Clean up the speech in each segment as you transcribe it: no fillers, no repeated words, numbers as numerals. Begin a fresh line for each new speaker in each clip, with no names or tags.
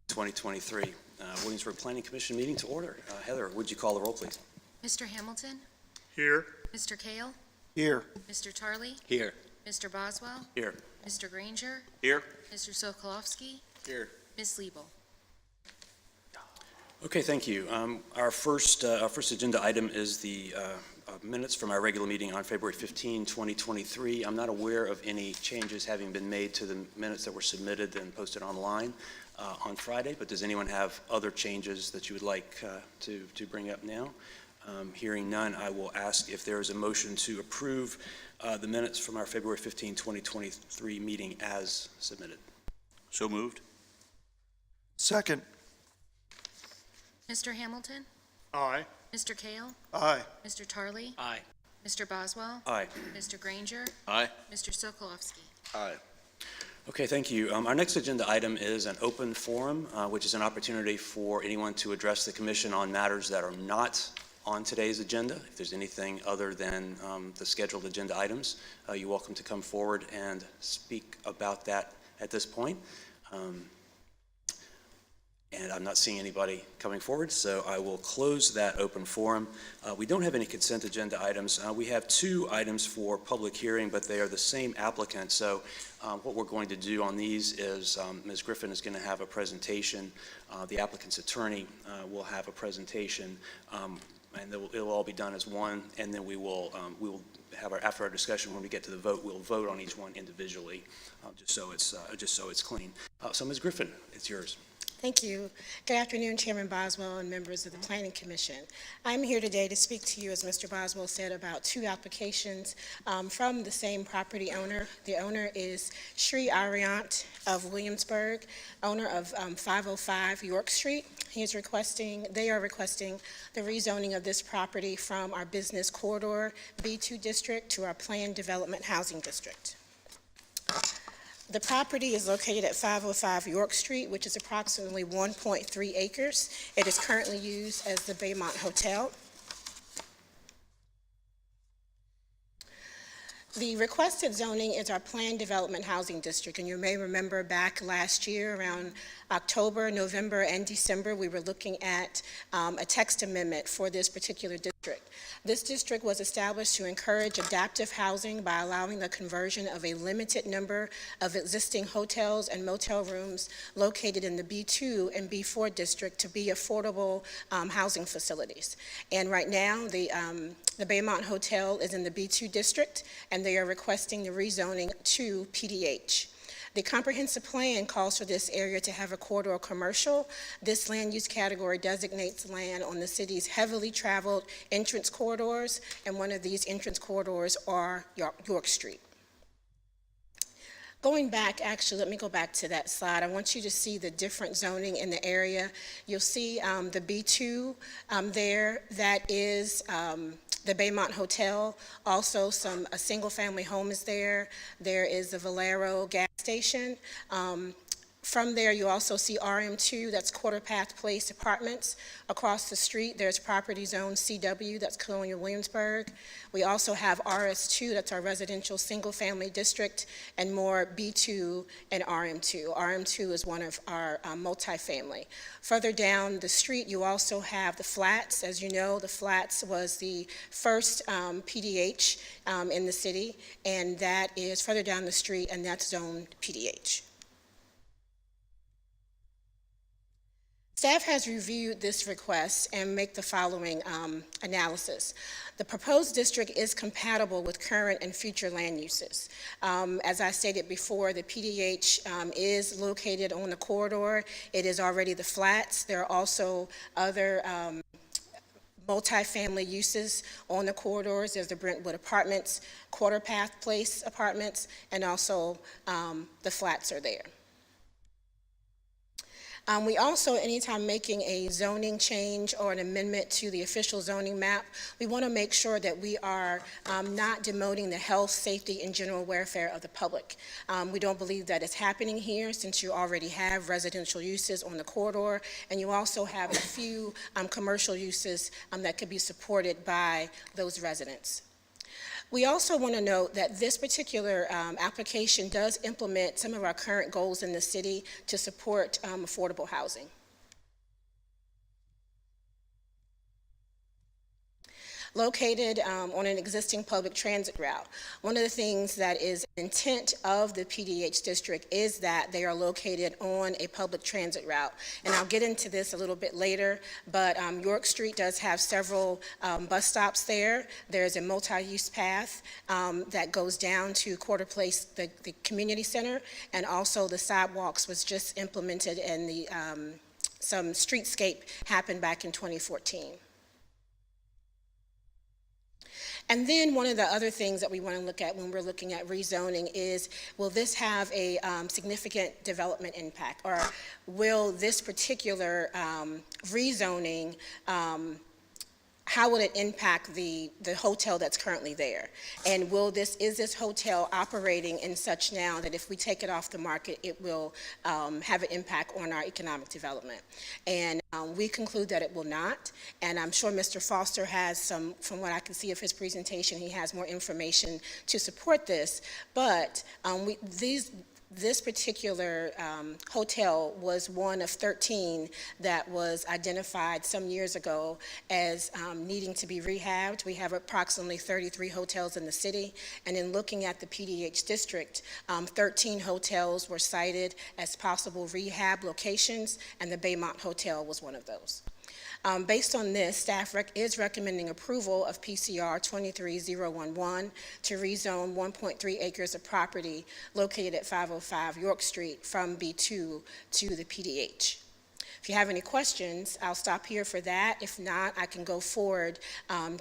2023. Williamsburg Planning Commission meeting to order. Heather, would you call the roll, please?
Mr. Hamilton?
Here.
Mr. Kale?
Here.
Mr. Tarley?
Here.
Mr. Boswell?
Here.
Mr. Granger?
Here.
Mr. Sokolowski?
Here.
Ms. Liebel?
Okay, thank you. Our first agenda item is the minutes from our regular meeting on February 15, 2023. I'm not aware of any changes having been made to the minutes that were submitted and posted online on Friday, but does anyone have other changes that you would like to bring up now? Hearing none, I will ask if there is a motion to approve the minutes from our February 15, 2023 meeting as submitted.
So moved. Second.
Mr. Hamilton?
Aye.
Mr. Kale?
Aye.
Mr. Tarley?
Aye.
Mr. Boswell?
Aye.
Mr. Granger?
Aye.
Mr. Sokolowski?
Aye.
Okay, thank you. Our next agenda item is an open forum, which is an opportunity for anyone to address the commission on matters that are not on today's agenda. If there's anything other than the scheduled agenda items, you're welcome to come forward and speak about that at this point. And I'm not seeing anybody coming forward, so I will close that open forum. We don't have any consent agenda items. We have two items for public hearing, but they are the same applicant. So what we're going to do on these is Ms. Griffin is going to have a presentation. The applicant's attorney will have a presentation, and it'll all be done as one. And then we will have after our discussion, when we get to the vote, we'll vote on each one individually, just so it's clean. So Ms. Griffin, it's yours.
Thank you. Good afternoon, Chairman Boswell and members of the Planning Commission. I'm here today to speak to you, as Mr. Boswell said, about two applications from the same property owner. The owner is Shree Arihant of Williamsburg, owner of 505 York Street. They are requesting the rezoning of this property from our business corridor B2 district to our Planned Development Housing district. The property is located at 505 York Street, which is approximately 1.3 acres. It is currently used as the Baymont Hotel. The requested zoning is our Planned Development Housing District, and you may remember back last year around October, November, and December, we were looking at a text amendment for this particular district. This district was established to encourage adaptive housing by allowing the conversion of a limited number of existing hotels and motel rooms located in the B2 and B4 district to be affordable housing facilities. And right now, the Baymont Hotel is in the B2 district, and they are requesting the rezoning to PDH. The comprehensive plan calls for this area to have a corridor commercial. This land use category designates land on the city's heavily traveled entrance corridors, and one of these entrance corridors are York Street. Going back, actually, let me go back to that slide. I want you to see the different zoning in the area. You'll see the B2 there, that is the Baymont Hotel. Also, a single-family home is there. There is the Valero gas station. From there, you also see RM2, that's Quarter Path Place Apartments. Across the street, there's property zone CW, that's Colonial Williamsburg. We also have RS2, that's our residential single-family district, and more B2 and RM2. RM2 is one of our multifamily. Further down the street, you also have the Flats. As you know, the Flats was the first PDH in the city, and that is further down the street, and that's zoned PDH. Staff has reviewed this request and make the following analysis. The proposed district is compatible with current and future land uses. As I stated before, the PDH is located on the corridor. It is already the Flats. There are also other multifamily uses on the corridors. There's the Brentwood Apartments, Quarter Path Place Apartments, and also the Flats are there. We also, anytime making a zoning change or an amendment to the official zoning map, we want to make sure that we are not demoting the health, safety, and general welfare of the public. We don't believe that is happening here, since you already have residential uses on the corridor, and you also have a few commercial uses that could be supported by those residents. We also want to note that this particular application does implement some of our current goals in the city to support affordable housing. Located on an existing public transit route. One of the things that is intent of the PDH district is that they are located on a public transit route. And I'll get into this a little bit later, but York Street does have several bus stops there. There's a multi-use path that goes down to Quarter Place, the community center, and also the sidewalks was just implemented, and some streetscape happened back in 2014. And then one of the other things that we want to look at when we're looking at rezoning is, will this have a significant development impact? Or will this particular rezoning, how will it impact the hotel that's currently there? And is this hotel operating in such now that if we take it off the market, it will have an impact on our economic development? And we conclude that it will not. And I'm sure Mr. Foster has some, from what I can see of his presentation, he has more information to support this. But this particular hotel was one of 13 that was identified some years ago as needing to be rehabbed. We have approximately 33 hotels in the city, and in looking at the PDH district, 13 hotels were cited as possible rehab locations, and the Baymont Hotel was one of those. Based on this, staff is recommending approval of PCR 23011 to rezone 1.3 acres of property located at 505 York Street from B2 to the PDH. If you have any questions, I'll stop here for that. If not, I can go forward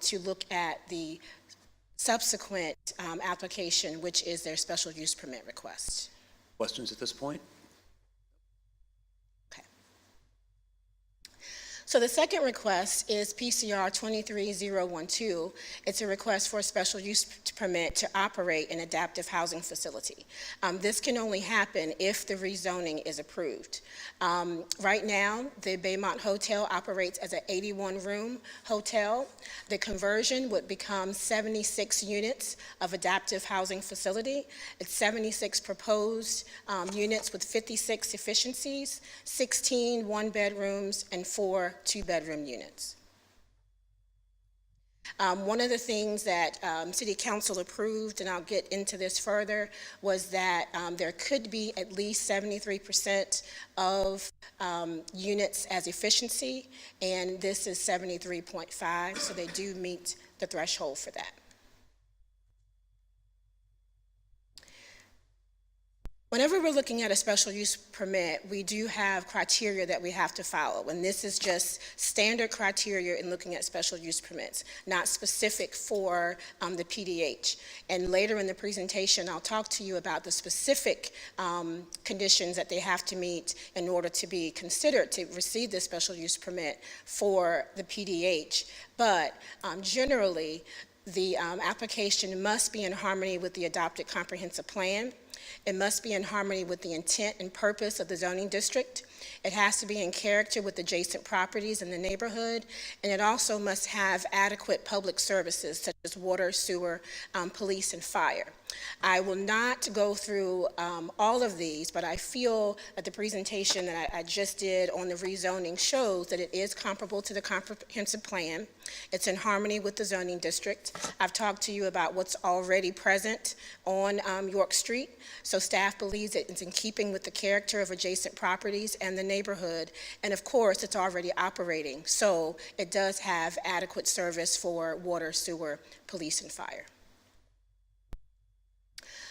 to look at the subsequent application, which is their special use permit request.
Questions at this point?
So the second request is PCR 23012. It's a request for a special use permit to operate an adaptive housing facility. This can only happen if the rezoning is approved. Right now, the Baymont Hotel operates as an 81-room hotel. The conversion would become 76 units of adaptive housing facility. It's 76 proposed units with 56 efficiencies, 16 one-bedrooms, and 4 two-bedroom units. One of the things that City Council approved, and I'll get into this further, was that there could be at least 73% of units as efficiency, and this is 73.5, so they do meet the threshold for that. Whenever we're looking at a special use permit, we do have criteria that we have to follow, and this is just standard criteria in looking at special use permits, not specific for the PDH. And later in the presentation, I'll talk to you about the specific conditions that they have to meet in order to be considered to receive this special use permit for the PDH. But generally, the application must be in harmony with the adopted comprehensive plan. It must be in harmony with the intent and purpose of the zoning district. It has to be in character with adjacent properties in the neighborhood, and it also must have adequate public services such as water, sewer, police, and fire. I will not go through all of these, but I feel that the presentation that I just did on the rezoning shows that it is comparable to the comprehensive plan. It's in harmony with the zoning district. I've talked to you about what's already present on York Street, so staff believes that it's in keeping with the character of adjacent properties and the neighborhood, and of course, it's already operating, so it does have adequate service for water, sewer, police, and fire.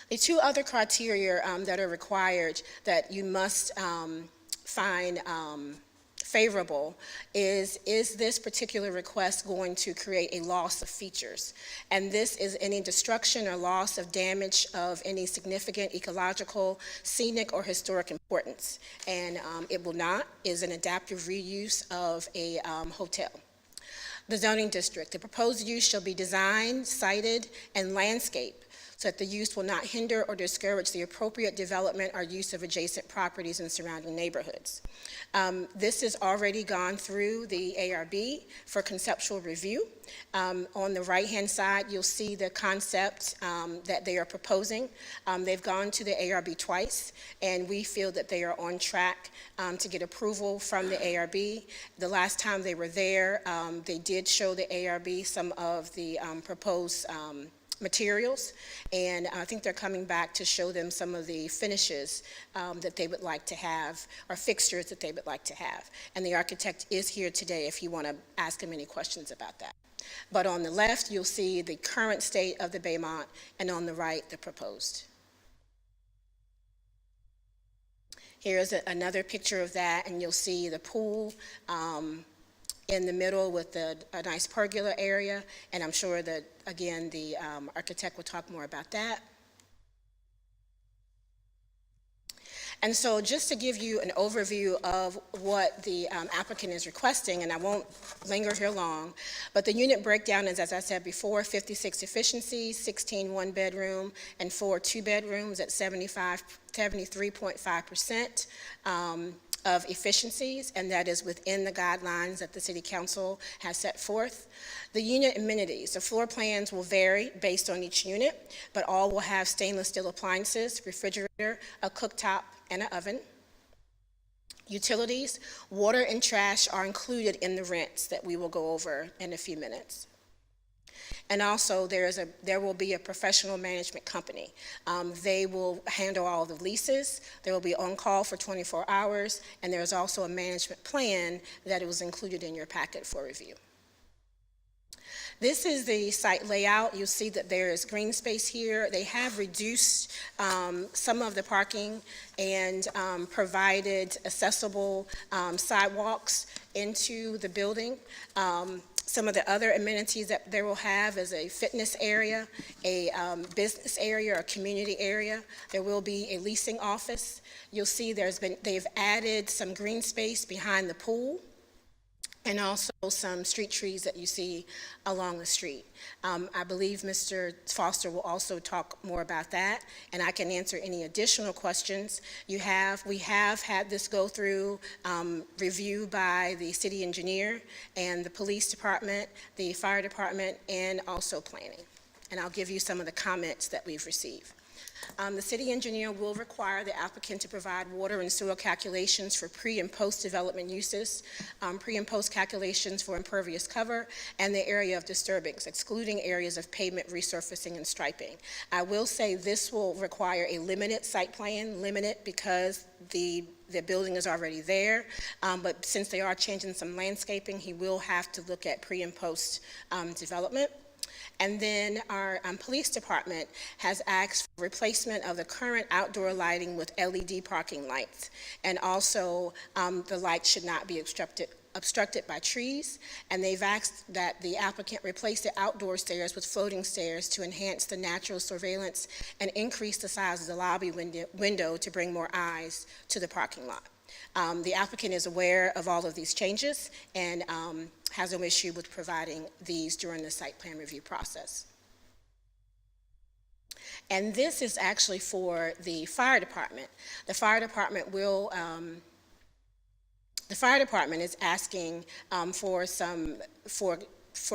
The two other criteria that are required that you must find favorable is this particular request going to create a loss of features? And this is any destruction or loss of damage of any significant ecological, scenic, or historic importance. And it will not, is an adaptive reuse of a hotel. The zoning district, the proposed use shall be designed, sited, and landscaped so that the use will not hinder or discourage the appropriate development or use of adjacent properties in surrounding neighborhoods. This has already gone through the ARB for conceptual review. On the right-hand side, you'll see the concept that they are proposing. They've gone to the ARB twice, and we feel that they are on track to get approval from the ARB. The last time they were there, they did show the ARB some of the proposed materials, and I think they're coming back to show them some of the finishes that they would like to have, or fixtures that they would like to have. And the architect is here today if you want to ask him any questions about that. But on the left, you'll see the current state of the Baymont, and on the right, the proposed. Here's another picture of that, and you'll see the pool in the middle with a nice pergola area, and I'm sure that, again, the architect will talk more about that. And so just to give you an overview of what the applicant is requesting, and I won't linger here long, but the unit breakdown is, as I said before, 56 efficiencies, 16 one-bedroom, and 4 two-bedrooms at 73.5% of efficiencies, and that is within the guidelines that the City Council has set forth. The unit amenities, the floor plans will vary based on each unit, but all will have stainless steel appliances, refrigerator, a cooktop, and an oven. Utilities, water and trash are included in the rents that we will go over in a few minutes. And also, there will be a professional management company. They will handle all the leases. They will be on call for 24 hours, and there is also a management plan that was included in your packet for review. This is the site layout. You'll see that there is green space here. They have reduced some of the parking and provided accessible sidewalks into the building. Some of the other amenities that they will have is a fitness area, a business area, or community area. There will be a leasing office. You'll see they've added some green space behind the pool, and also some street trees that you see along the street. I believe Mr. Foster will also talk more about that, and I can answer any additional questions you have. We have had this go through review by the city engineer and the police department, the fire department, and also planning. And I'll give you some of the comments that we've received. The city engineer will require the applicant to provide water and sewer calculations for pre- and post-development uses, pre- and post calculations for impervious cover, and the area of disturbance, excluding areas of pavement resurfacing and striping. I will say this will require a limited site plan, limited because the building is already there, but since they are changing some landscaping, he will have to look at pre- and post development. And then our police department has asked for replacement of the current outdoor lighting with LED parking lights. And also, the lights should not be obstructed by trees. And they've asked that the applicant replace the outdoor stairs with floating stairs to enhance the natural surveillance and increase the size of the lobby window to bring more eyes to the parking lot. The applicant is aware of all of these changes and has no issue with providing these during the site plan review process. And this is actually for the fire department. The fire department is asking for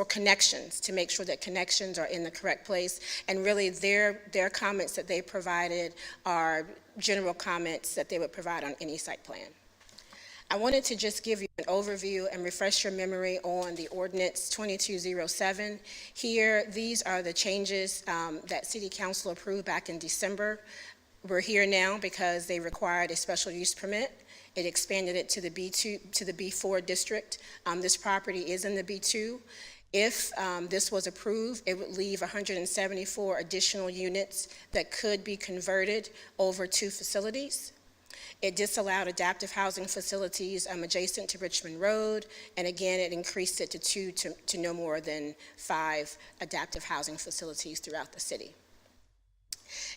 connections, to make sure that connections are in the correct place. And really their comments that they provided are general comments that they would provide on any site plan. I wanted to just give you an overview and refresh your memory on the ordinance 2207. Here, these are the changes that City Council approved back in December. We're here now because they required a special use permit. It expanded it to the B2 to the B4 district. This property is in the B2. If this was approved, it would leave 174 additional units that could be converted over to facilities. It disallowed adaptive housing facilities adjacent to Richmond Road, and again, it increased it to 2 to no more than 5 adaptive housing facilities throughout the city.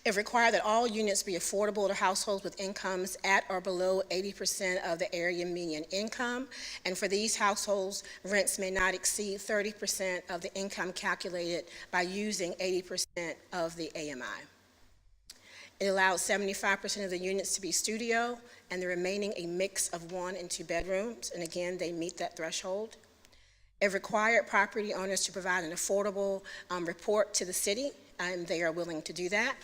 It required that all units be affordable to households with incomes at or below 80% of the area median income. And for these households, rents may not exceed 30% of the income calculated by using 80% of the AMI. It allowed 75% of the units to be studio and the remaining a mix of 1 and 2 bedrooms. And again, they meet that threshold. It required property owners to provide an affordable report to the city, and they are willing to do that.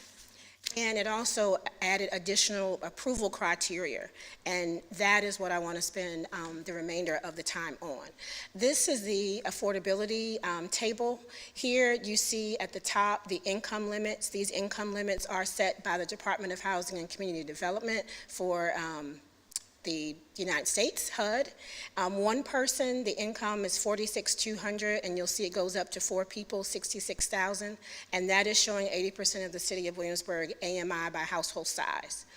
And it also added additional approval criteria, and that is what I want to spend the remainder of the time on. This is the affordability table. Here you see at the top the income limits. These income limits are set by the Department of Housing and Community Development for the United States, HUD. One person, the income is $46,200, and you'll see it goes up to 4 people, $66,000, and that is showing 80% of the city of Williamsburg AMI by household size.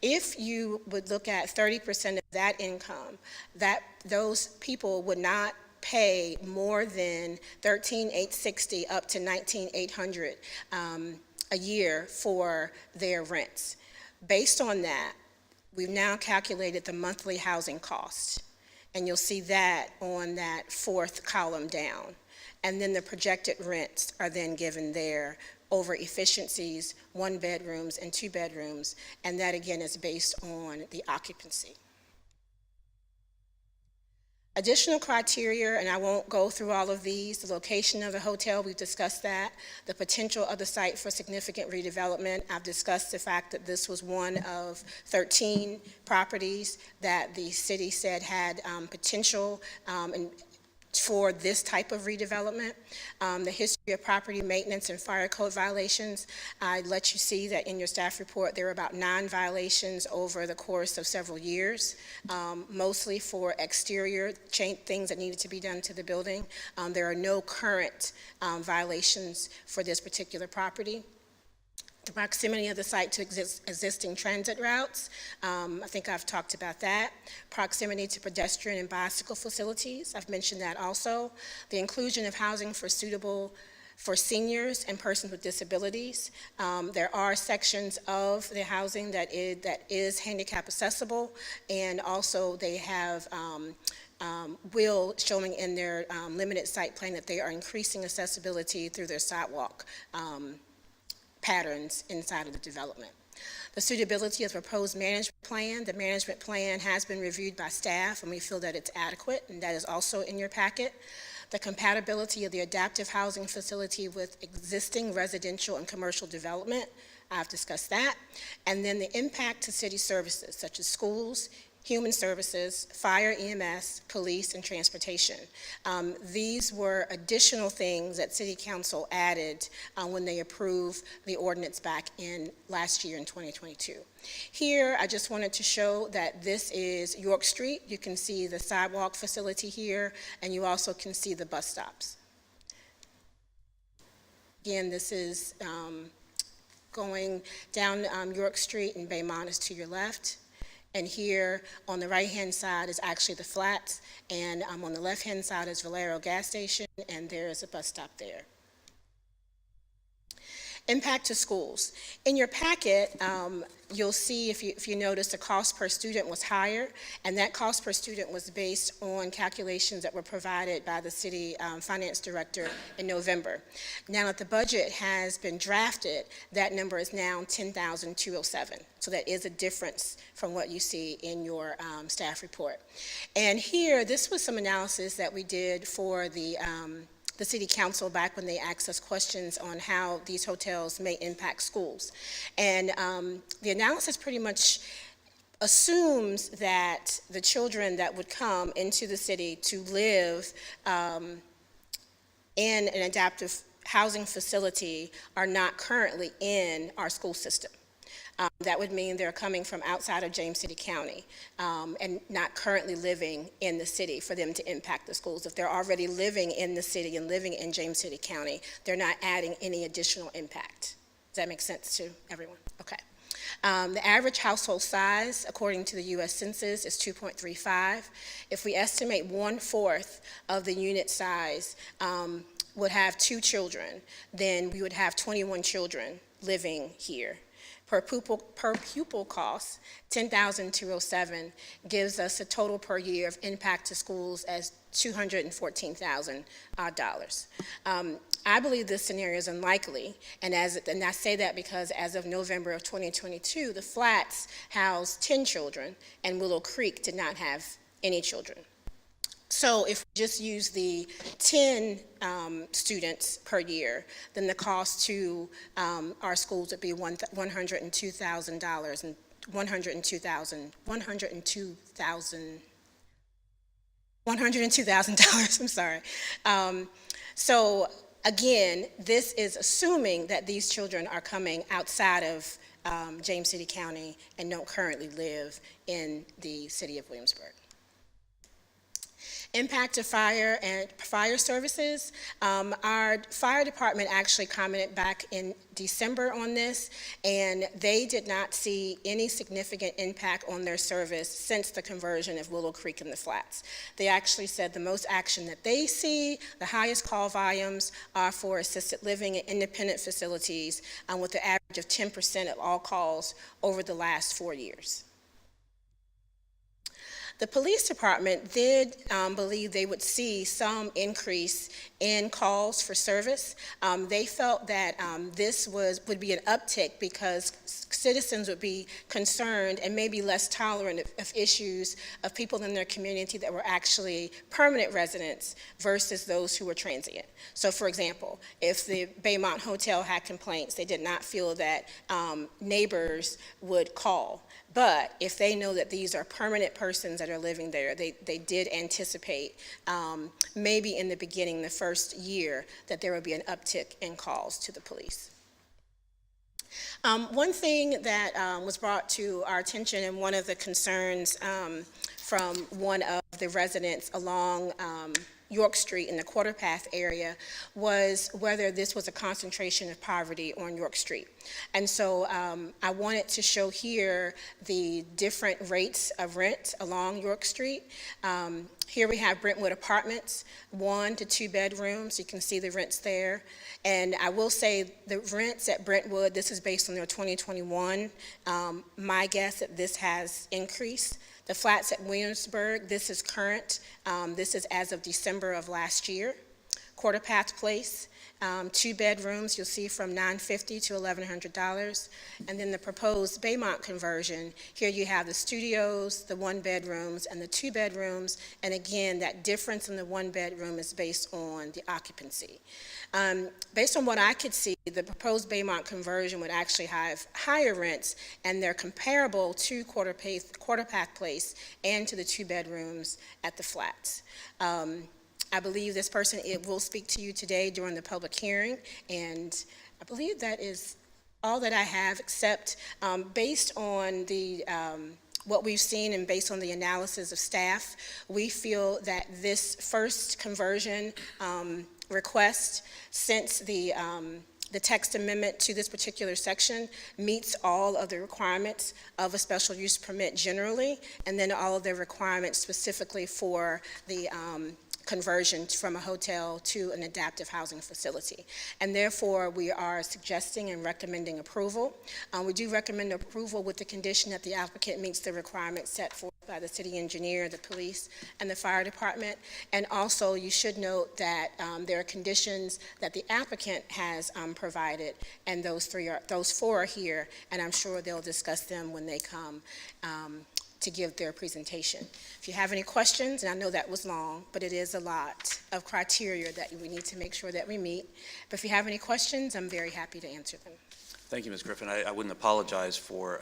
If you would look at 30% of that income, those people would not pay more than $13,860 up to $19,800 a year for their rents. Based on that, we've now calculated the monthly housing cost, and you'll see that on that 4th column down. And then the projected rents are then given there over efficiencies, 1 bedrooms and 2 bedrooms, and that again is based on the occupancy. Additional criteria, and I won't go through all of these, the location of the hotel, we've discussed that. The potential of the site for significant redevelopment, I've discussed the fact that this was one of 13 properties that the city said had potential for this type of redevelopment. The history of property maintenance and fire code violations, I let you see that in your staff report there were about 9 violations over the course of several years, mostly for exterior things that needed to be done to the building. There are no current violations for this particular property. The proximity of the site to existing transit routes, I think I've talked about that. Proximity to pedestrian and bicycle facilities, I've mentioned that also. The inclusion of housing suitable for seniors and persons with disabilities. There are sections of the housing that is handicap accessible, and also they have will showing in their limited site plan that they are increasing accessibility through their sidewalk patterns inside of the development. The suitability of the proposed management plan. The management plan has been reviewed by staff, and we feel that it's adequate, and that is also in your packet. The compatibility of the adaptive housing facility with existing residential and commercial development. I've discussed that. And then the impact to city services, such as schools, human services, fire, EMS, police, and transportation. These were additional things that City Council added when they approved the ordinance back in last year in 2022. Here, I just wanted to show that this is York Street. You can see the sidewalk facility here, and you also can see the bus stops. Again, this is going down York Street, and Baymont is to your left. And here on the right-hand side is actually the flats, and on the left-hand side is Valero gas station, and there is a bus stop there. Impact to schools. In your packet, you'll see, if you notice, the cost per student was higher, and that cost per student was based on calculations that were provided by the city finance director in November. Now that the budget has been drafted, that number is now $10,207. So that is a difference from what you see in your staff report. And here, this was some analysis that we did for the City Council back when they asked us questions on how these hotels may impact schools. And the analysis pretty much assumes that the children that would come into the city to live in an adaptive housing facility are not currently in our school system. That would mean they're coming from outside of James City County and not currently living in the city for them to impact the schools. If they're already living in the city and living in James City County, they're not adding any additional impact. Does that make sense to everyone? Okay. The average household size, according to the U.S. Census, is 2.35. If we estimate 1/4 of the unit size would have 2 children, then we would have 21 children living here. Per pupil cost, $10,207 gives us a total per year of impact to schools as $214,000. I believe this scenario is unlikely, and I say that because as of November of 2022, the Flats housed 10 children, and Willow Creek did not have any children. So if we just use the 10 students per year, then the cost to our schools would be $102,000 and $102,000, I'm sorry. So again, this is assuming that these children are coming outside of James City County and don't currently live in the city of Williamsburg. Impact of fire and fire services. Our fire department actually commented back in December on this, and they did not see any significant impact on their service since the conversion of Willow Creek and the Flats. They actually said the most action that they see, the highest call volumes are for assisted living and independent facilities, with an average of 10% of all calls over the last 4 years. The police department did believe they would see some increase in calls for service. They felt that this would be an uptick because citizens would be concerned and maybe less tolerant of issues of people in their community that were actually permanent residents versus those who were transient. So for example, if the Baymont Hotel had complaints, they did not feel that neighbors would call. But if they know that these are permanent persons that are living there, they did anticipate maybe in the beginning, the first year, that there would be an uptick in calls to the police. One thing that was brought to our attention and one of the concerns from one of the residents along York Street in the Quarter Path area was whether this was a concentration of poverty on York Street. And so I wanted to show here the different rates of rent along York Street. Here we have Brentwood Apartments, 1 to 2 bedrooms. You can see the rents there. And I will say the rents at Brentwood, this is based on their 2021. My guess that this has increased. The Flats at Williamsburg, this is current. This is as of December of last year. Quarter Path Place, 2 bedrooms, you'll see from $950 to $1,100. And then the proposed Baymont conversion, here you have the studios, the 1 bedrooms, and the 2 bedrooms. And again, that difference in the 1 bedroom is based on the occupancy. Based on what I could see, the proposed Baymont conversion would actually have higher rents, and they're comparable to Quarter Path Place and to the 2 bedrooms at the Flats. I believe this person will speak to you today during the public hearing, and I believe that is all that I have, except based on the what we've seen and based on the analysis of staff, we feel that this first conversion request, since the text amendment to this particular section meets all of the requirements of a special use permit generally, and then all of the requirements specifically for the conversion from a hotel to an adaptive housing facility. And therefore, we are suggesting and recommending approval. We do recommend approval with the condition that the applicant meets the requirements set forth by the city engineer, the police, and the fire department. And also, you should note that there are conditions that the applicant has provided, and those 4 are here, and I'm sure they'll discuss them when they come to give their presentation. If you have any questions, and I know that was long, but it is a lot of criteria that we need to make sure that we meet. But if you have any questions, I'm very happy to answer them.
Thank you, Ms. Griffin. I wouldn't apologize for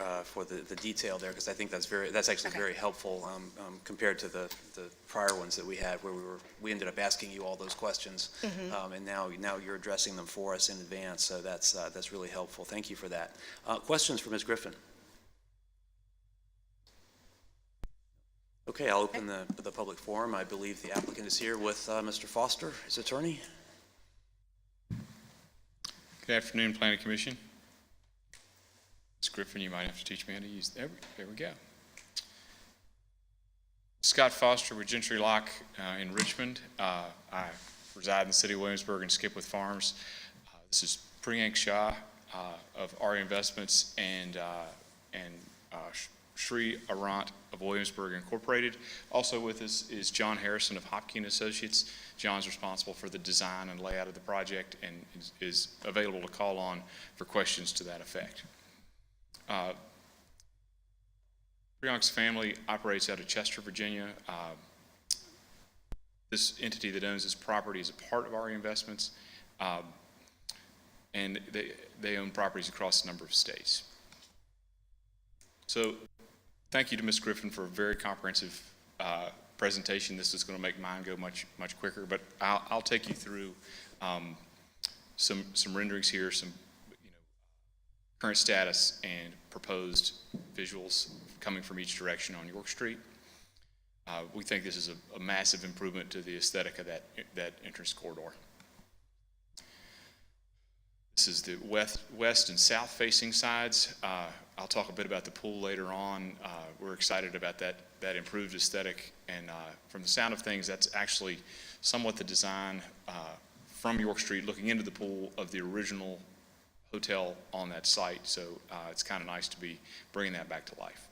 the detail there, because I think that's actually very helpful compared to the prior ones that we had, where we ended up asking you all those questions, and now you're addressing them for us in advance. So that's really helpful. Thank you for that. Questions for Ms. Griffin? Okay, I'll open the public forum. I believe the applicant is here with Mr. Foster, his attorney.
Good afternoon, Planning Commission. Ms. Griffin, you might have to teach me how to use, there we go. Scott Foster with Gentry Lock in Richmond. I reside in the city of Williamsburg and Skipwith Farms. This is Priyank Shah. of Arihant Investments and Shree, Arihant of Williamsburg Incorporated. Also with us is John Harrison of Hopkins Associates. John's responsible for the design and layout of the project and is available to call on for questions to that effect. Prionk's family operates out of Chester, Virginia. This entity that owns this property is a part of Arihant Investments, and they own properties across a number of states. So thank you to Ms. Griffin for a very comprehensive presentation. This is going to make mine go much quicker, but I'll take you through some renderings here, some current status and proposed visuals coming from each direction on York Street. We think this is a massive improvement to the aesthetic of that entrance corridor. This is the west and south facing sides. I'll talk a bit about the pool later on. We're excited about that improved aesthetic, and from the sound of things, that's actually somewhat the design from York Street looking into the pool of the original hotel on that site. So it's kind of nice to be bringing that back to life.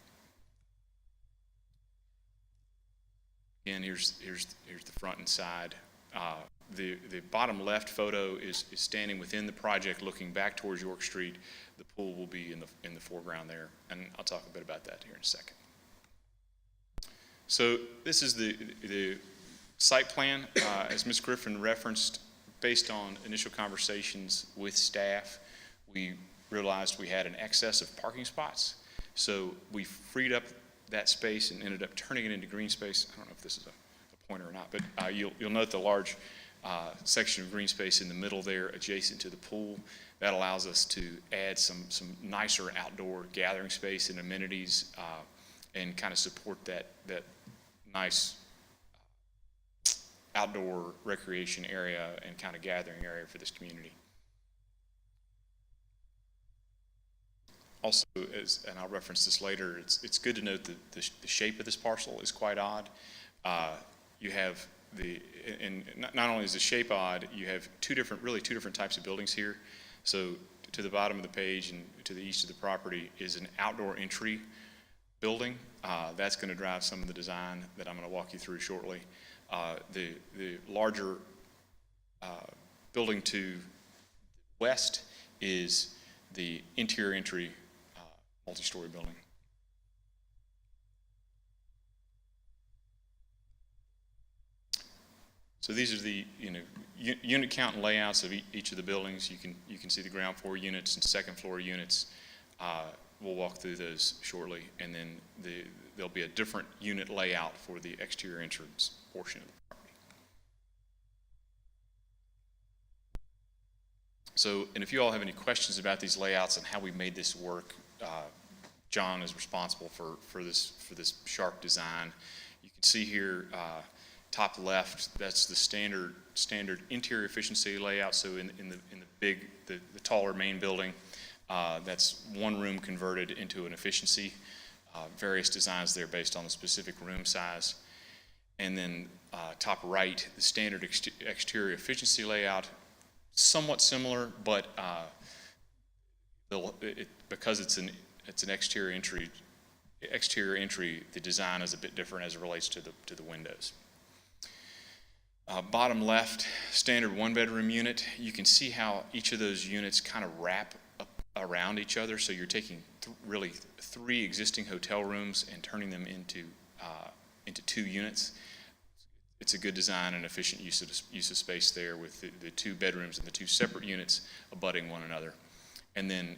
Again, here's the front and side. The bottom left photo is standing within the project looking back towards York Street. The pool will be in the foreground there, and I'll talk a bit about that here in a second. So this is the site plan, as Ms. Griffin referenced. Based on initial conversations with staff, we realized we had an excess of parking spots. So we freed up that space and ended up turning it into green space. I don't know if this is a pointer or not, but you'll note the large section of green space in the middle there adjacent to the pool. That allows us to add some nicer outdoor gathering space and amenities and kind of support that nice outdoor recreation area and kind of gathering area for this community. Also, and I'll reference this later, it's good to note that the shape of this parcel is quite odd. You have and not only is the shape odd, you have really two different types of buildings here. So to the bottom of the page and to the east of the property is an outdoor entry building. That's going to drive some of the design that I'm going to walk you through shortly. The larger building to the west is the interior entry multi-story building. So these are the unit count and layouts of each of the buildings. You can see the ground floor units and second floor units. We'll walk through those shortly, and then there'll be a different unit layout for the exterior entrance portion of the property. So, and if you all have any questions about these layouts and how we made this work, John is responsible for this sharp design. You can see here, top left, that's the standard interior efficiency layout. So in the taller main building, that's one room converted into an efficiency. Various designs there based on the specific room size. And then top right, the standard exterior efficiency layout, somewhat similar, but because it's an exterior entry, the design is a bit different as it relates to the windows. Bottom left, standard one-bedroom unit. You can see how each of those units kind of wrap up around each other. So you're taking really three existing hotel rooms and turning them into 2 units. It's a good design and efficient use of space there with the 2 bedrooms and the 2 separate units abutting one another. And then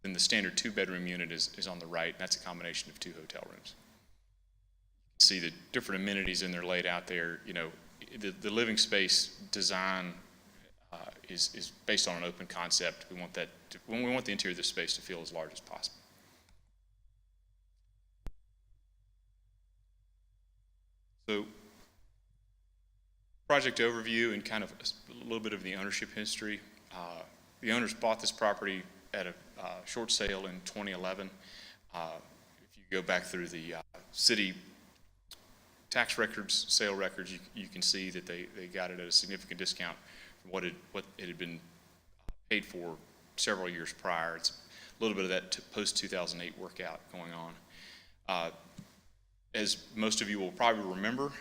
the standard 2-bedroom unit is on the right, and that's a combination of 2 hotel rooms. See the different amenities in there laid out there. The living space design is based on an open concept. We want the interior of the space to feel as large as possible. So, project overview and kind of a little bit of the ownership history. The owners bought this property at a short sale in 2011. If you go back through the city tax records, sale records, you can see that they got it at a significant discount from what it had been paid for several years prior. It's a little bit of that post-2008 workout going on. As most of you will probably remember,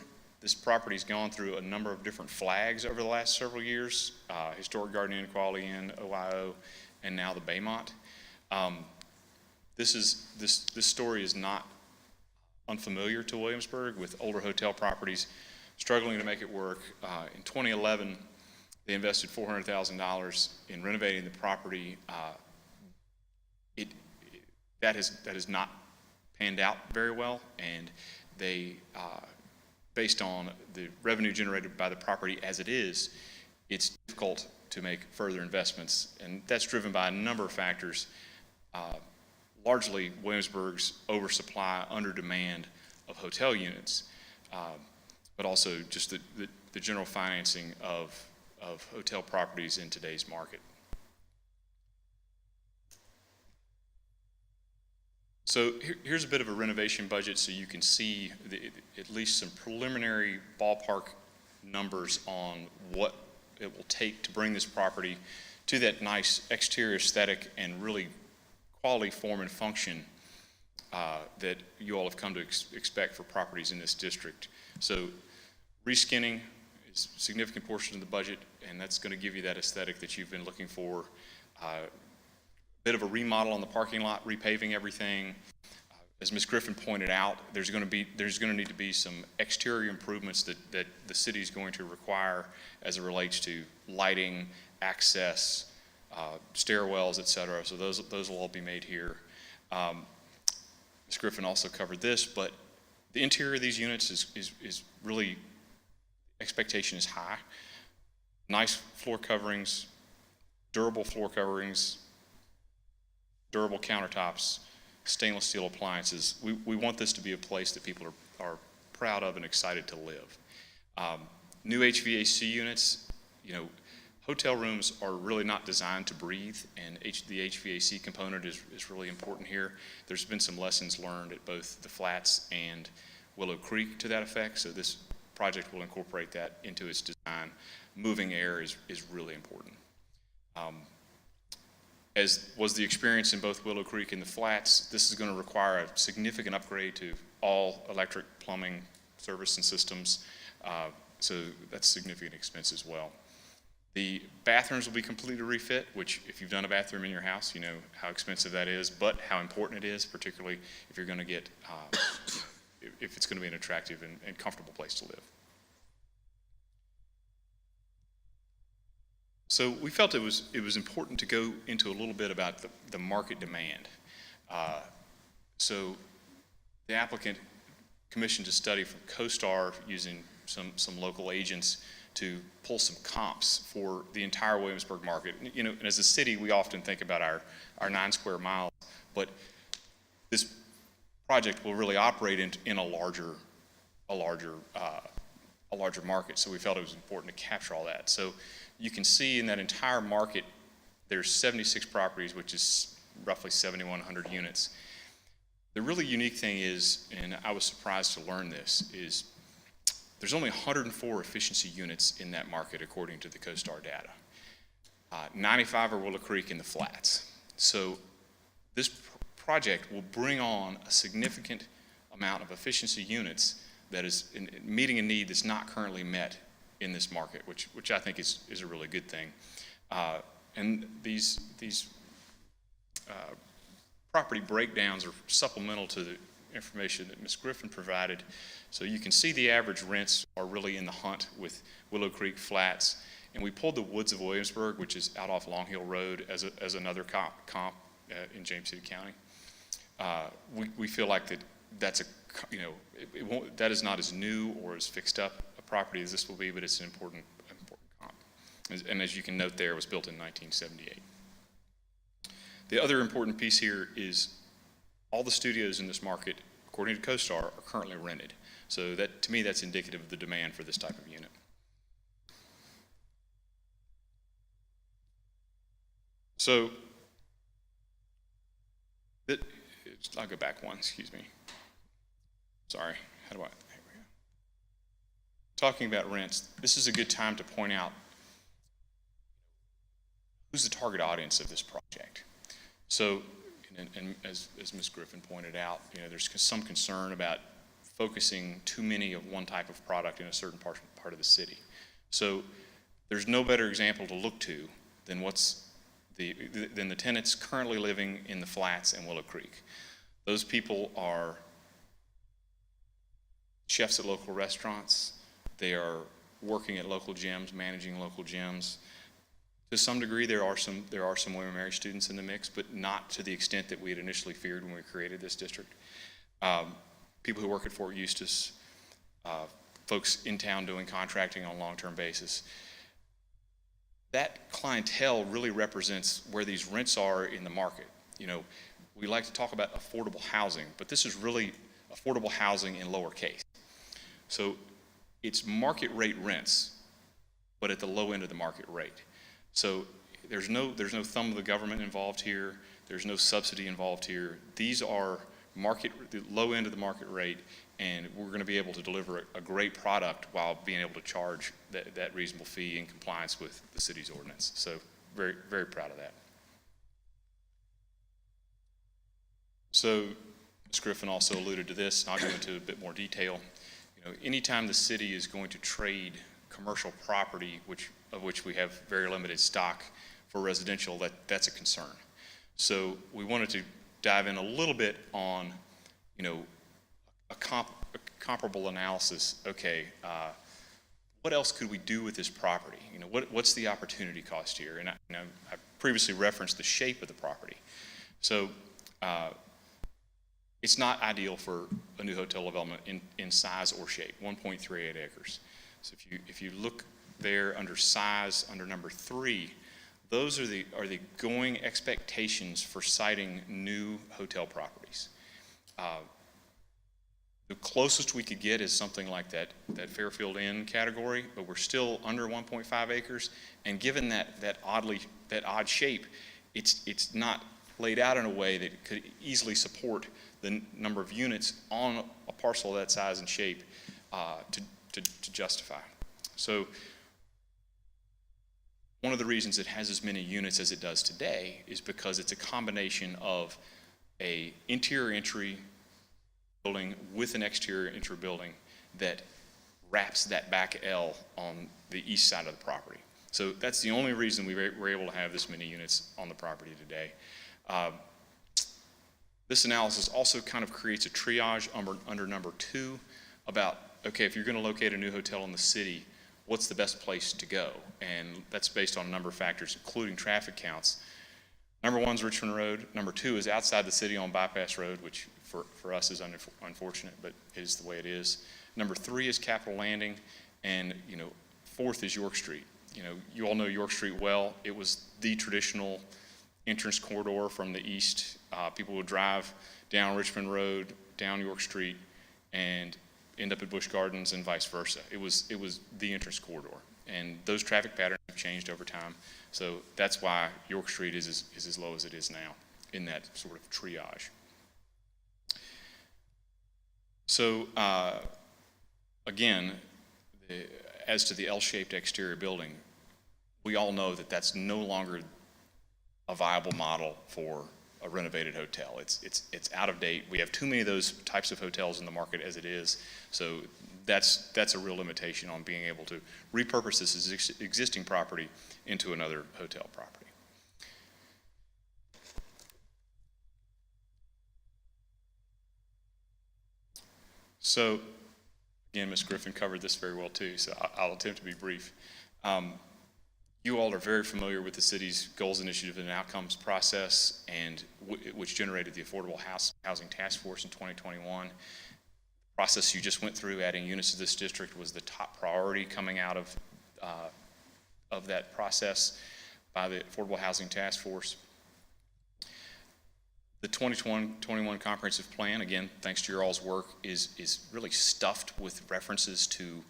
this property's gone through a number of different flags over the last several years, Historic Garden Inn, Quality Inn, OIO, and now the Baymont. This story is not unfamiliar to Williamsburg, with older hotel properties struggling to make it work. In 2011, they invested $400,000 in renovating the property. That has not panned out very well, and they, based on the revenue generated by the property as it is, it's difficult to make further investments, and that's driven by a number of factors. Largely Williamsburg's oversupply, under demand of hotel units, but also just the general financing of hotel properties in today's market. So here's a bit of a renovation budget so you can see at least some preliminary ballpark numbers on what it will take to bring this property to that nice exterior aesthetic and really quality form and function that you all have come to expect for properties in this district. So reskinning is a significant portion of the budget, and that's going to give you that aesthetic that you've been looking for. Bit of a remodel on the parking lot, repaving everything. As Ms. Griffin pointed out, there's going to need to be some exterior improvements that the city is going to require as it relates to lighting, access, stairwells, et cetera. So those will all be made here. Ms. Griffin also covered this, but the interior of these units is really, expectation is high. Nice floor coverings, durable floor coverings, durable countertops, stainless steel appliances. We want this to be a place that people are proud of and excited to live. New HVAC units, hotel rooms are really not designed to breathe, and the HVAC component is really important here. There's been some lessons learned at both the Flats and Willow Creek to that effect, so this project will incorporate that into its design. Moving air is really important. As was the experience in both Willow Creek and the Flats, this is going to require a significant upgrade to all electric, plumbing, service, and systems. So that's significant expense as well. The bathrooms will be completely refit, which if you've done a bathroom in your house, you know how expensive that is, but how important it is, particularly if you're going to get, if it's going to be an attractive and comfortable place to live. So we felt it was important to go into a little bit about the market demand. So the applicant commissioned a study from CoStar using some local agents to pull some comps for the entire Williamsburg market. And as a city, we often think about our 9 square miles, but this project will really operate in a larger market. So we felt it was important to capture all that. So you can see in that entire market, there's 76 properties, which is roughly 7,100 units. The really unique thing is, and I was surprised to learn this, is there's only 104 efficiency units in that market according to the CoStar data. 95 are Willow Creek and the Flats. So this project will bring on a significant amount of efficiency units that is meeting a need that's not currently met in this market, which I think is a really good thing. And these property breakdowns are supplemental to the information that Ms. Griffin provided. So you can see the average rents are really in the hunt with Willow Creek, Flats, and we pulled the Woods of Williamsburg, which is out off Long Hill Road, as another comp in James City County. We feel like that's that is not as new or as fixed up a property as this will be, but it's an important comp. And as you can note there, it was built in 1978. The other important piece here is all the studios in this market, according to CoStar, are currently rented. So that, to me, that's indicative of the demand for this type of unit. So I'll go back one, excuse me. Sorry, there we go. Talking about rents, this is a good time to point out who's the target audience of this project? So, and as Ms. Griffin pointed out, there's some concern about focusing too many of one type of product in a certain part of the city. So there's no better example to look to than than the tenants currently living in the flats in Willow Creek. Those people are chefs at local restaurants. They are working at local gyms, managing local gyms. To some degree, there are some William & Mary students in the mix, but not to the extent that we had initially feared when we created this district. People who work at Fort Eustis, folks in town doing contracting on a long-term basis. That clientele really represents where these rents are in the market. We like to talk about affordable housing, but this is really affordable housing in lowercase. So it's market rate rents, but at the low end of the market rate. So there's no thumb of the government involved here. There's no subsidy involved here. These are the low end of the market rate, and we're going to be able to deliver a great product while being able to charge that reasonable fee in compliance with the city's ordinance. So very, very proud of that. So Ms. Griffin also alluded to this, and I'll go into a bit more detail. Anytime the city is going to trade commercial property, of which we have very limited stock, for residential, that's a concern. So we wanted to dive in a little bit on, a comparable analysis. Okay, what else could we do with this property? What's the opportunity cost here? And I previously referenced the shape of the property. So it's not ideal for a new hotel development in size or shape, 1.38 acres. So if you look there under size, under number 3, those are the going expectations for siting new hotel properties. The closest we could get is something like that Fairfield Inn category, but we're still under 1.5 acres. And given that odd shape, it's not laid out in a way that could easily support the number of units on a parcel of that size and shape to justify. So one of the reasons it has as many units as it does today is because it's a combination of a interior entry building with an exterior entry building that wraps that back L on the east side of the property. So that's the only reason we were able to have this many units on the property today. This analysis also kind of creates a triage under number 2 about, okay, if you're going to locate a new hotel in the city, what's the best place to go? And that's based on a number of factors, including traffic counts. Number 1 is Richmond Road. Number 2 is outside the city on Bypass Road, which for us is unfortunate, but it is the way it is. Number 3 is Capitol Landing, and 4th is York Street. You all know York Street well. It was the traditional entrance corridor from the east. People would drive down Richmond Road, down York Street, and end up at Busch Gardens and vice versa. It was the entrance corridor, and those traffic patterns have changed over time. So that's why York Street is as low as it is now in that sort of triage. So again, as to the L-shaped exterior building, we all know that that's no longer a viable model for a renovated hotel. It's out of date. We have too many of those types of hotels in the market as it is. So that's a real limitation on being able to repurpose this existing property into another hotel property. So again, Ms. Griffin covered this very well too, so I'll attempt to be brief. You all are very familiar with the city's goals, initiative, and outcomes process, and which generated the Affordable Housing Task Force in 2021. The process you just went through, adding units to this district, was the top priority coming out of that process by the Affordable Housing Task Force. The 2021 comprehensive plan, again, thanks to your all's work, is really stuffed with references to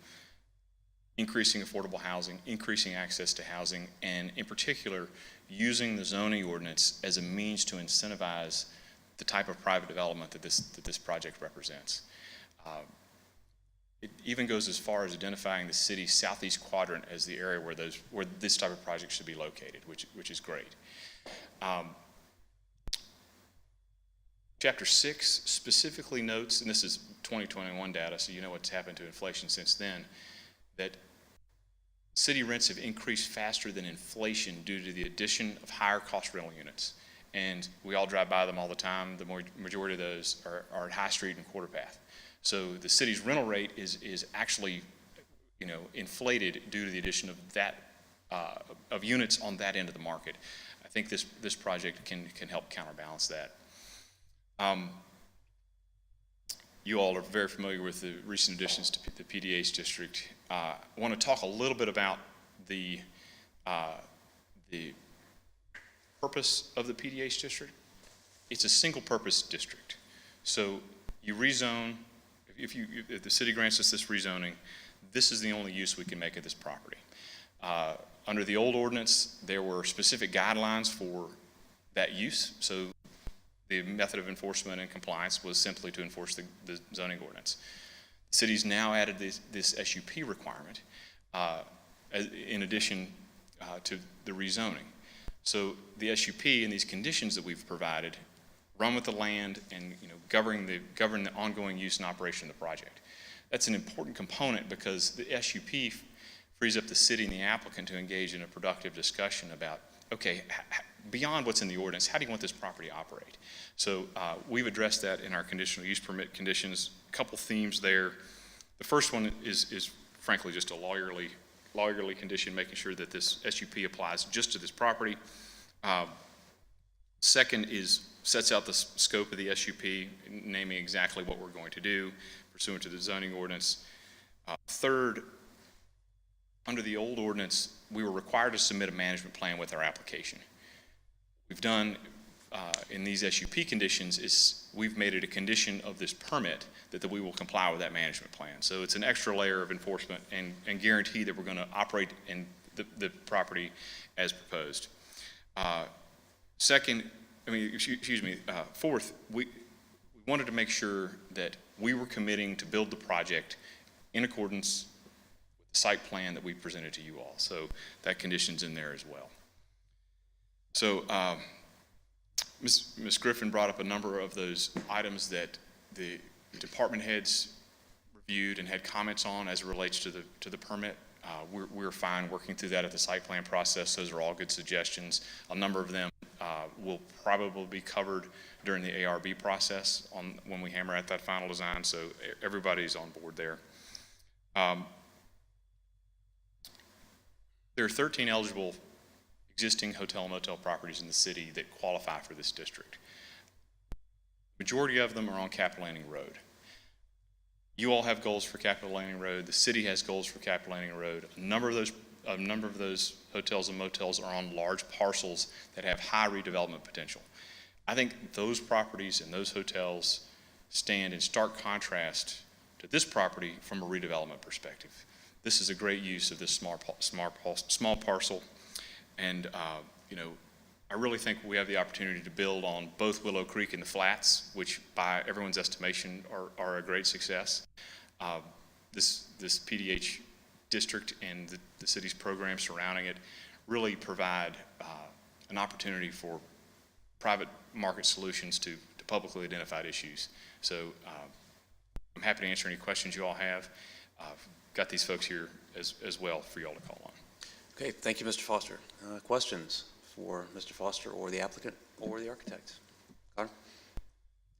increasing affordable housing, increasing access to housing, and in particular, using the zoning ordinance as a means to incentivize the type of private development that this project represents. It even goes as far as identifying the city's southeast quadrant as the area where this type of project should be located, which is great. Chapter 6 specifically notes, and this is 2021 data, so you know what's happened to inflation since then, that city rents have increased faster than inflation due to the addition of higher cost rental units. And we all drive by them all the time. The majority of those are at High Street and Quarter Path. So the city's rental rate is actually, inflated due to the addition of that of units on that end of the market. I think this project can help counterbalance that. You all are very familiar with the recent additions to the PDH district. I want to talk a little bit about the purpose of the PDH district. It's a single-purpose district. So you rezone. If the city grants us this rezoning, this is the only use we can make of this property. Under the old ordinance, there were specific guidelines for that use. So the method of enforcement and compliance was simply to enforce the zoning ordinance. The city's now added this SUP requirement in addition to the rezoning. So the SUP and these conditions that we've provided run with the land and govern the ongoing use and operation of the project. That's an important component because the SUP frees up the city and the applicant to engage in a productive discussion about, okay, beyond what's in the ordinance, how do you want this property to operate? So we've addressed that in our conditional use permit conditions. A couple themes there. The first one is frankly just a lawyerly condition, making sure that this SUP applies just to this property. Second sets out the scope of the SUP, naming exactly what we're going to do pursuant to the zoning ordinance. Third, under the old ordinance, we were required to submit a management plan with our application. We've done in these SUP conditions is we've made it a condition of this permit that we will comply with that management plan. So it's an extra layer of enforcement and guarantee that we're going to operate in the property as proposed. Fourth, we wanted to make sure that we were committing to build the project in accordance with the site plan that we presented to you all. So that condition's in there as well. So Ms. Griffin brought up a number of those items that the department heads reviewed and had comments on as it relates to the permit. We're fine working through that at the site plan process. Those are all good suggestions. A number of them will probably be covered during the ARB process when we hammer out that final design, so everybody's on board there. There are 13 eligible existing hotel and motel properties in the city that qualify for this district. Majority of them are on Capitol Landing Road. You all have goals for Capitol Landing Road. The city has goals for Capitol Landing Road. A number of those hotels and motels are on large parcels that have high redevelopment potential. I think those properties and those hotels stand in stark contrast to this property from a redevelopment perspective. This is a great use of this small parcel, and I really think we have the opportunity to build on both Willow Creek and the Flats, which by everyone's estimation are a great success. This PDH district and the city's programs surrounding it really provide an opportunity for private market solutions to publicly identified issues. So I'm happy to answer any questions you all have. I've got these folks here as well for you all to call on.
Okay, thank you, Mr. Foster. Questions for Mr. Foster or the applicant or the architect? Connor?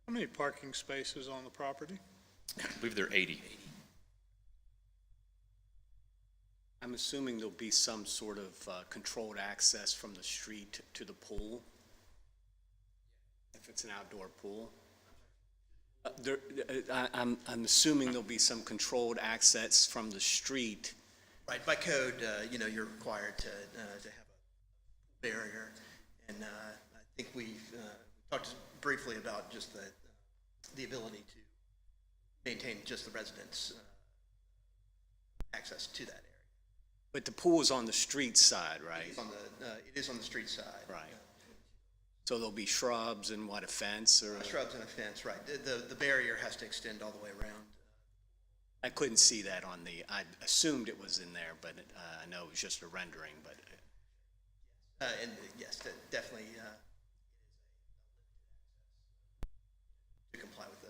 How many parking spaces on the property?
I believe there are 80.
I'm assuming there'll be some sort of controlled access from the street to the pool, if it's an outdoor pool. I'm assuming there'll be some controlled access from the street.
Right, by code, you're required to have a barrier, and I think we've talked briefly about just the ability to maintain just the residents' access to that area.
But the pool is on the street side, right?
It is on the street side.
Right. So there'll be shrubs and a fence or?
Shrubs and a fence, right. The barrier has to extend all the way around.
I couldn't see that on I assumed it was in there, but I know it was just a rendering, but
And yes, definitely to comply with the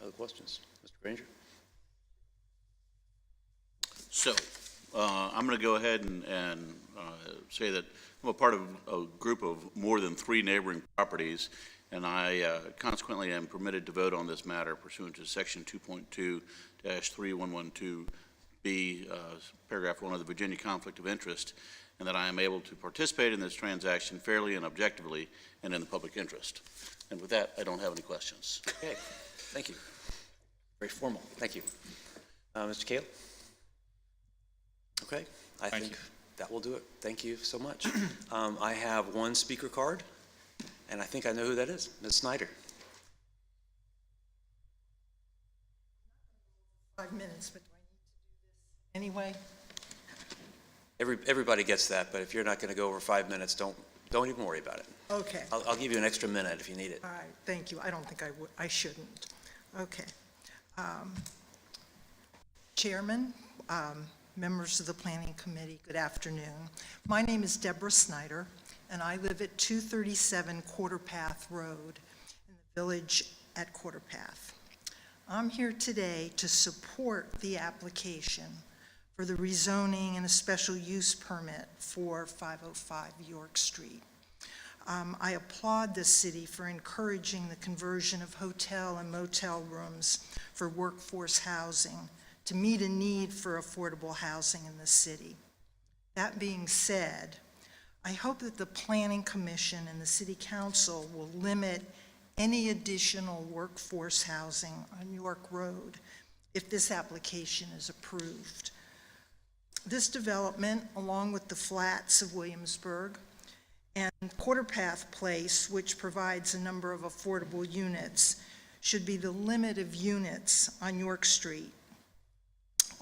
Other questions? Mr. Granger?
So, I'm going to go ahead and say that I'm a part of a group of more than 3 neighboring properties, and I consequently am permitted to vote on this matter pursuant to Section 2.2-3112B, paragraph 1 of the Virginia Conflict of Interest, and that I am able to participate in this transaction fairly and objectively and in the public interest. And with that, I don't have any questions.
Okay, thank you. Very formal, thank you. Mr. Kale? Okay, I
Thank
think
you.
that will do it. Thank you so much. I have one speaker card, and I think I know who that is, Ms. Snyder.
5 minutes, but do I need to do this anyway?
Everybody gets that, but if you're not going to go over 5 minutes, don't even worry about it.
Okay,
I'll give you an extra minute if you need it.
all right, thank you. I don't think I shouldn't. Okay. Chairman, members of the Planning Committee, good afternoon. My name is Deborah Snyder, and I live at 237 Quarter Path Road in the village at Quarter Path. I'm here today to support the application for the rezoning and a special use permit for 505 York Street. I applaud the city for encouraging the conversion of hotel and motel rooms for workforce housing to meet a need for affordable housing in the city. That being said, I hope that the Planning Commission and the City Council will limit any additional workforce housing on York Road if this application is approved. This development, along with the flats of Williamsburg and Quarter Path Place, which provides a number of affordable units, should be the limit of units on York Street.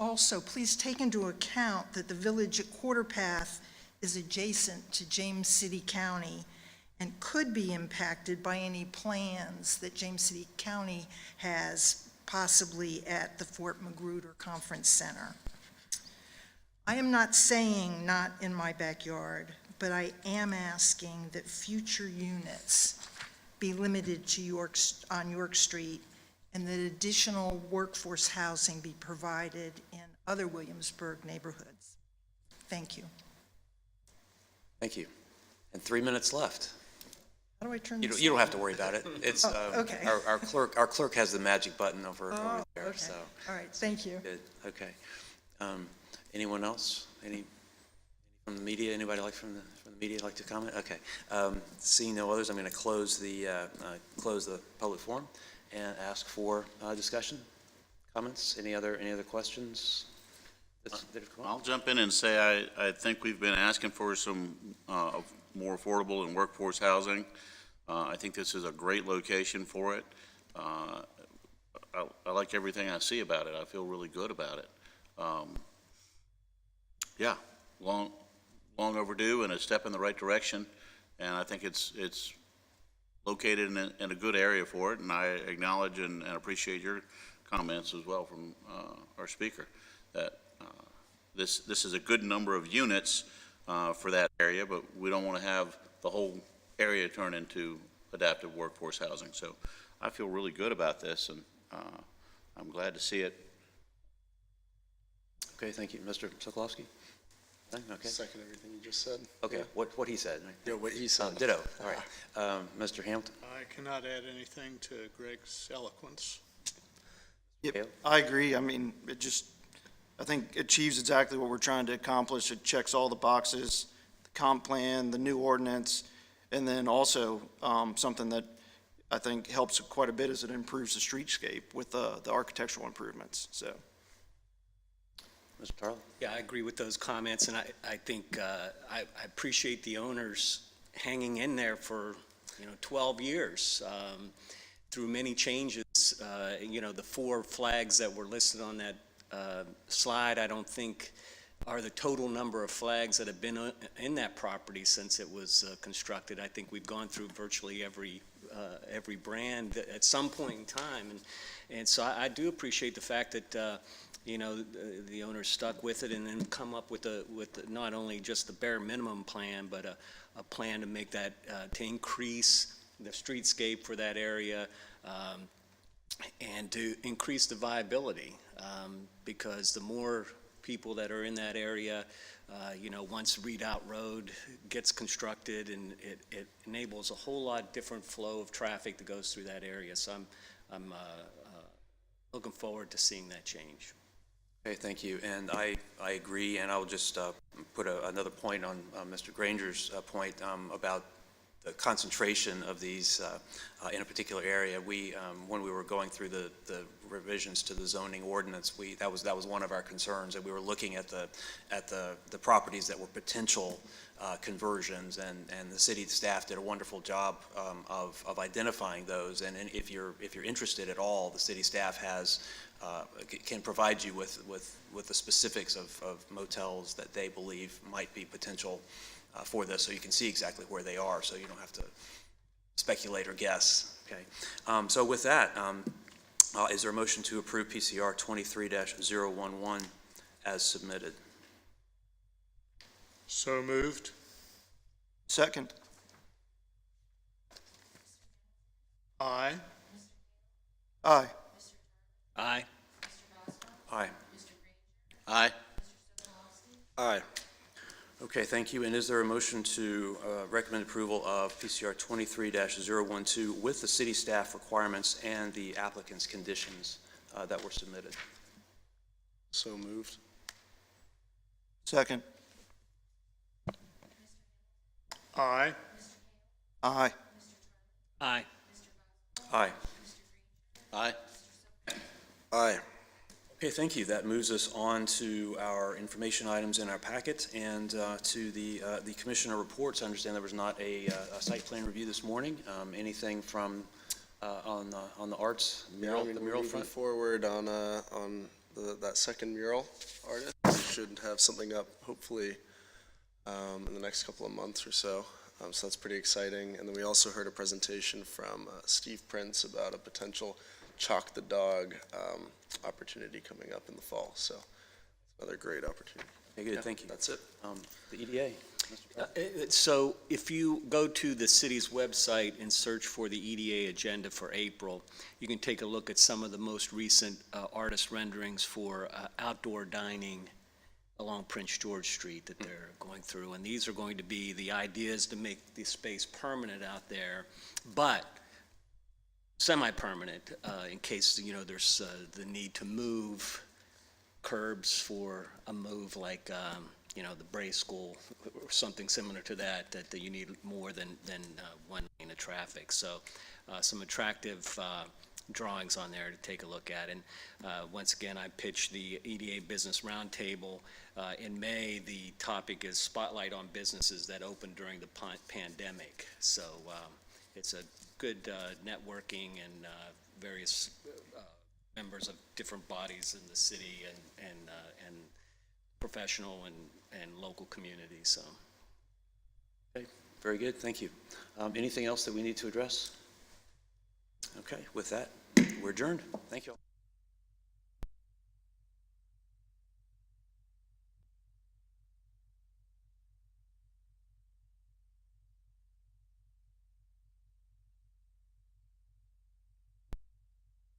Also, please take into account that the village at Quarter Path is adjacent to James City County and could be impacted by any plans that James City County has, possibly at the Fort Magruder Conference Center. I am not saying not in my backyard, but I am asking that future units be limited to on York Street, and that additional workforce housing be provided in other Williamsburg neighborhoods. Thank you.
Thank you. And 3 minutes left.
How do I turn
You
this?
don't have to worry about it. It's,
okay.
our clerk has the magic button over there,
Okay.
so.
All right, thank you.
Good, okay. Anyone else? Any from the media? Anybody like from the media like to comment? Okay. Seeing no others, I'm going to close the public forum and ask for discussion, comments. Any other questions that have come up?
I'll jump in and say I think we've been asking for some more affordable and workforce housing. I think this is a great location for it. I like everything I see about it. I feel really good about it. Yeah, long overdue and a step in the right direction, and I think it's located in a good area for it, and I acknowledge and appreciate your comments as well from our speaker, that this is a good number of units for that area, but we don't want to have the whole area turn into adaptive workforce housing. So I feel really good about this, and I'm glad to see it.
Okay, thank you. Mr. Sokolowski? Okay.
Second everything you just said.
Okay, what he said.
Yeah, what he said.
Ditto, all right. Mr. Hampton?
I cannot add anything to Greg's eloquence.
Yale?
Yep, I agree. I mean, I think achieves exactly what we're trying to accomplish. It checks all the boxes, the comp plan, the new ordinance, and then also something that I think helps quite a bit is it improves the streetscape with the architectural improvements, so.
Mr. Tarlow?
yeah, I agree with those comments, and I think I appreciate the owners hanging in there for, 12 years through many changes. The 4 flags that were listed on that slide, I don't think are the total number of flags that have been in that property since it was constructed. I think we've gone through virtually every every brand at some point in time. And so I do appreciate the fact that, the owner stuck with it and then come up with not only just the bare minimum plan, but a plan to make that, to increase the streetscape for that area, and to increase the viability, because the more people that are in that area, once Redoubt Road gets constructed, and it enables a whole lot different flow of traffic that goes through that area. So I'm looking forward to seeing that change.
Okay, thank you. And I agree, and I will just put another point on Mr. Granger's point about the concentration of these in a particular area. When we were going through the revisions to the zoning ordinance, that was one of our concerns, and we were looking at the properties that were potential conversions, and the city staff did a wonderful job of identifying those. And if you're interested at all, the city staff can provide you with the specifics of motels that they believe might be potential for this, so you can see exactly where they are, so you don't have to speculate or guess. Okay. So with that, is there a motion to approve PCR 23-011 as submitted?
So moved.
Second.
Aye.
Aye.
Aye.
Aye.
Aye.
Aye.
Okay, thank you. And is there a motion to recommend approval of PCR 23-012 with the city staff requirements and the applicant's conditions that were submitted?
So moved. Second.
Aye.
Aye.
Aye.
Aye.
Aye.
Aye.
Okay, thank you. That moves us on to our information items in our packet and to the commissioner reports. I understand there was not a site plan review this morning. Anything from on the arts mural, the mural
moving
front?
forward on that second mural artist. We should have something up hopefully in the next couple of months or so. So that's pretty exciting. And then we also heard a presentation from Steve Prince about a potential Chalk the Dog opportunity coming up in the fall. So another great opportunity.
Okay, good, thank you.
That's it.
The EDA.
So if you go to the city's website and search for the EDA agenda for April, you can take a look at some of the most recent artist renderings for outdoor dining along Prince George Street that they're going through. And these are going to be the ideas to make the space permanent out there, but semi-permanent in case, there's the need to move curbs for a move like, the Bray School or something similar to that you need more than one lane of traffic. So some attractive drawings on there to take a look at. And once again, I pitched the EDA Business Roundtable. In May, the topic is Spotlight on Businesses that opened during the pandemic. So it's a good networking and various members of different bodies in the city and professional and local communities. So.
Okay, very good, thank you. Anything else that we need to address? Okay, with that, we're adjourned. Thank you all.